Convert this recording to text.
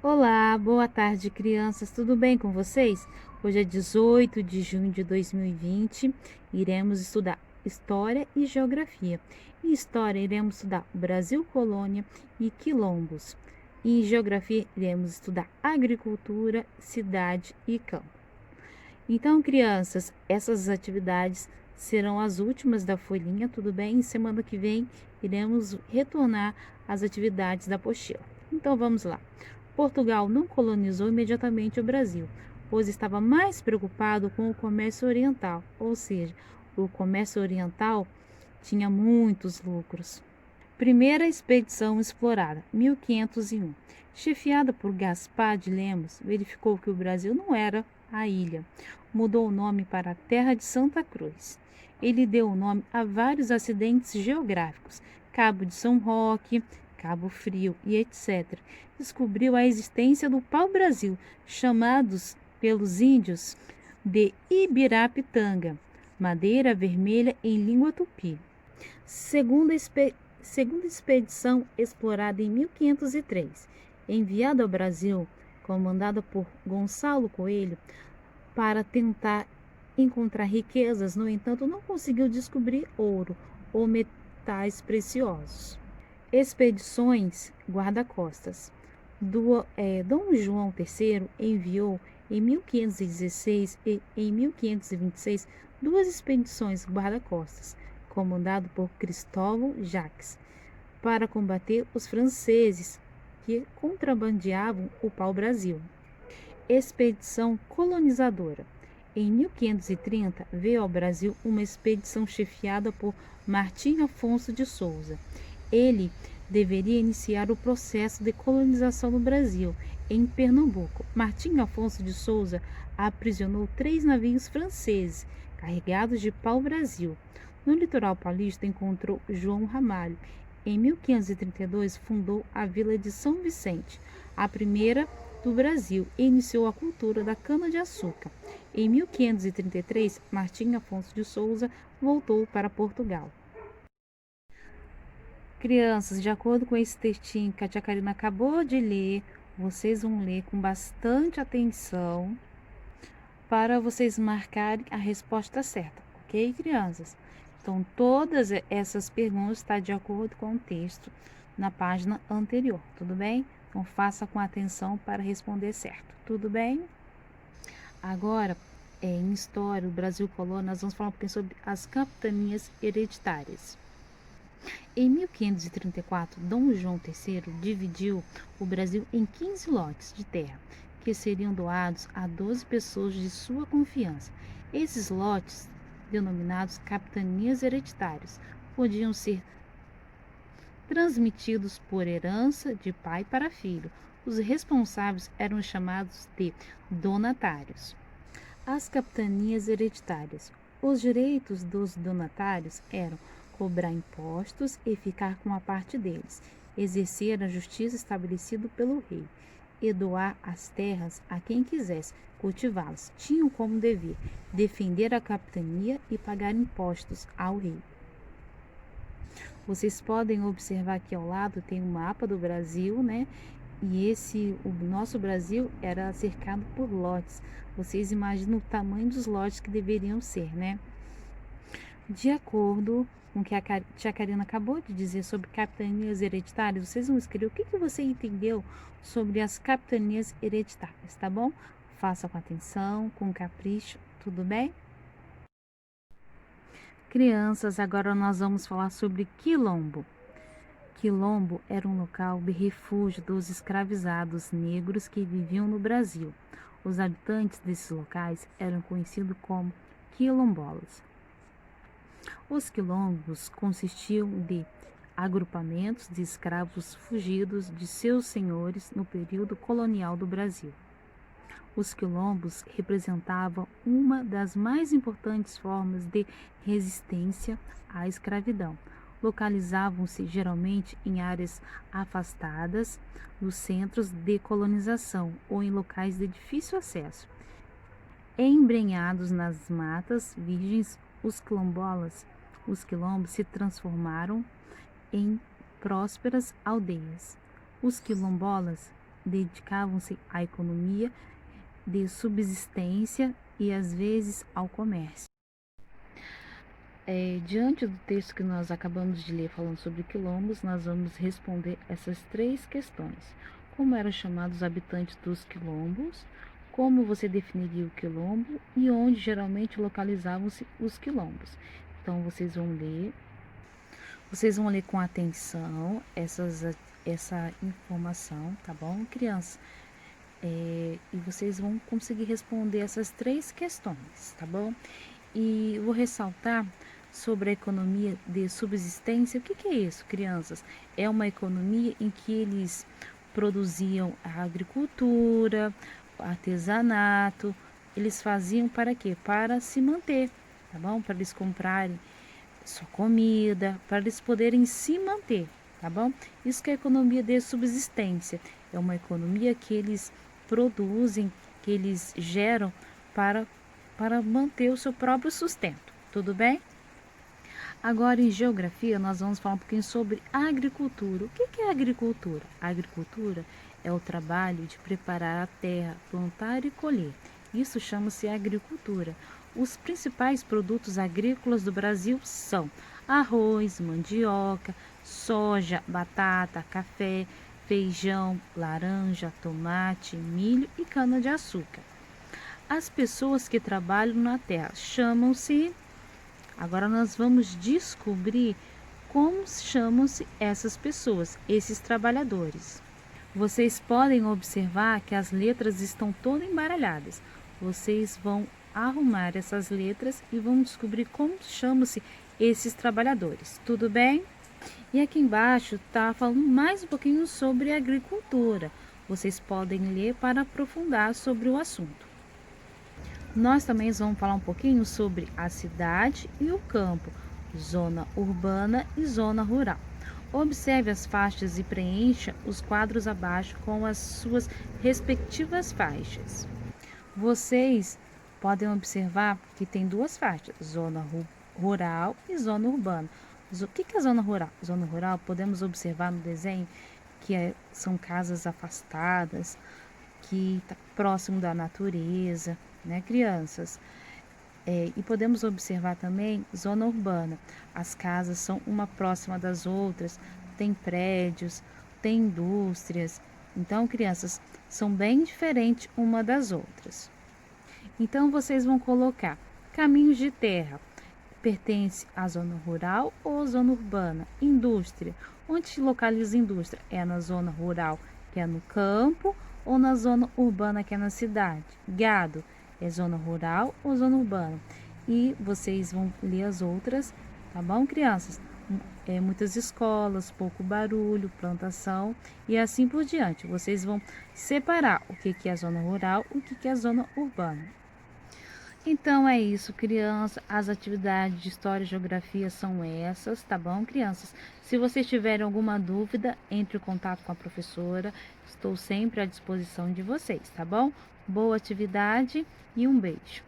Olá, boa tarde, crianças. Tudo bem com vocês? Hoje é 18 de junho de 2020. Iremos estudar História e Geografia. Em História, iremos estudar Brasil, Colônia e Quilombos. E em Geografia, iremos estudar Agricultura, Cidade e Campo. Então, crianças, essas atividades serão as últimas da folhinha, tudo bem? Semana que vem, iremos retornar às atividades da apostila. Então, vamos lá. Portugal não colonizou imediatamente o Brasil, pois estava mais preocupado com o comércio oriental, ou seja, o comércio oriental tinha muitos lucros. Primeira expedição explorada, 1501. Chefiada por Gaspar de Lemos, verificou que o Brasil não era a ilha. Mudou o nome para a Terra de Santa Cruz. Ele deu o nome a vários acidentes geográficos, Cabo de São Roque, Cabo Frio e etc. Descobriu a existência do pau-brasil, chamados pelos índios de Ibirapitanga, madeira vermelha em língua tupi. Segunda expedição explorada em 1503, enviada ao Brasil, comandada por Gonçalo Coelho, para tentar encontrar riquezas, no entanto, não conseguiu descobrir ouro ou metais preciosos. Expedições guarda-costas. Dom João III enviou em 1516 e em 1526 duas expedições guarda-costas, comandado por Cristóvão Jacques, para combater os franceses que contrabandeavam o pau-brasil. Expedição colonizadora. Em 1530, veio ao Brasil uma expedição chefiada por Martim Afonso de Souza. Ele deveria iniciar o processo de colonização no Brasil. Em Pernambuco, Martim Afonso de Souza aprisionou 3 navios franceses carregados de pau-brasil. No litoral paulista encontrou João Ramalho. Em 1532 fundou a vila de São Vicente, a primeira do Brasil, e iniciou a cultura da cana-de-açúcar. Em 1533, Martim Afonso de Souza voltou para Portugal. Crianças, de acordo com esse textinho que a tia Karina acabou de ler, vocês vão ler com bastante atenção para vocês marcarem a resposta certa, ok, crianças? Então, todas essas perguntas estão de acordo com o texto na página anterior, tudo bem? Então, faça com atenção para responder certo, tudo bem? Agora, em História, o Brasil Colônia, nós vamos falar um pouquinho sobre as capitanias hereditárias. Em 1534, Dom João III dividiu o Brasil em 15 lotes de terra, que seriam doados a 12 pessoas de sua confiança. Esses lotes, denominados capitanias hereditárias, podiam ser transmitidos por herança de pai para filho. Os responsáveis eram chamados de donatários. As capitanias hereditárias. Os direitos dos donatários eram cobrar impostos e ficar com a parte deles, exercer a justiça estabelecida pelo rei e doar as terras a quem quisesse cultivá-las. Tinham como dever defender a capitania e pagar impostos ao rei. Vocês podem observar aqui ao lado tem um mapa do Brasil, né? E o nosso Brasil era cercado por lotes. Vocês imaginam o tamanho dos lotes que deveriam ser, né? De acordo com o que a tia Karina acabou de dizer sobre capitanias hereditárias, vocês vão escrever o que você entendeu sobre as capitanias hereditárias, tá bom? Faça com atenção, com capricho, tudo bem? Crianças, agora nós vamos falar sobre quilombo. Quilombo era um local de refúgio dos escravizados negros que viviam no Brasil. Os habitantes desses locais eram conhecidos como quilombolas. Os quilombos consistiam de agrupamentos de escravos fugidos de seus senhores no período colonial do Brasil. Os quilombos representavam uma das mais importantes formas de resistência à escravidão. Localizavam-se geralmente em áreas afastadas dos centros de colonização ou em locais de difícil acesso. Embrenhados nas matas virgens, os quilombos se transformaram em prósperas aldeias. Os quilombolas dedicavam-se à economia de subsistência e às vezes ao comércio. Diante do texto que nós acabamos de ler falando sobre quilombos, nós vamos responder essas 3 questões. Como eram chamados os habitantes dos quilombos? Como você definiria o quilombo? E onde geralmente localizavam-se os quilombos? Então, vocês vão ler com atenção essa informação, tá bom, criança? E vocês vão conseguir responder essas 3 questões, tá bom? E vou ressaltar sobre a economia de subsistência. O que é isso, crianças? É uma economia em que eles produziam a agricultura, artesanato. Eles faziam para quê? Para se manter, tá bom? Para eles comprarem sua comida, para eles poderem se manter, tá bom? Isso que é a economia de subsistência. É uma economia que eles produzem, que eles geram para manter o seu próprio sustento. Tudo bem? Agora, em geografia, nós vamos falar um pouquinho sobre agricultura. O que é agricultura? A agricultura é o trabalho de preparar a terra, plantar e colher. Isso chama-se agricultura. Os principais produtos agrícolas do Brasil são arroz, mandioca, soja, batata, café, feijão, laranja, tomate, milho e cana-de-açúcar. As pessoas que trabalham na terra chamam-se... Agora nós vamos descobrir como chamam-se essas pessoas, esses trabalhadores. Vocês podem observar que as letras estão todas embaralhadas. Vocês vão arrumar essas letras e vão descobrir como chamam-se esses trabalhadores. Tudo bem? E aqui embaixo está falando mais um pouquinho sobre agricultura. Vocês podem ler para aprofundar sobre o assunto. Nós também vamos falar um pouquinho sobre a cidade e o campo, zona urbana e zona rural. Observe as faixas e preencha os quadros abaixo com as suas respectivas faixas. Vocês podem observar que tem 2 faixas, zona rural e zona urbana. O que é zona rural? Zona rural, podemos observar no desenho que são casas afastadas, que está próximo da natureza, né, crianças? E podemos observar também zona urbana. As casas são uma próxima das outras, tem prédios, tem indústrias. Então, crianças, são bem diferentes uma das outras. Então, vocês vão colocar caminhos de terra. Pertence à zona rural ou zona urbana? Indústria. Onde se localiza a indústria? É na zona rural, que é no campo, ou na zona urbana, que é na cidade? Gado. É zona rural ou zona urbana? E vocês vão ler as outras, tá bom, crianças? Muitas escolas, pouco barulho, plantação e assim por diante. Vocês vão separar o que é a zona rural e o que é a zona urbana. Então é isso, crianças. As atividades de História e Geografia são essas, tá bom, crianças? Se vocês tiverem alguma dúvida, entre em contato com a professora. Estou sempre à disposição de vocês, tá bom? Boa atividade e um beijo.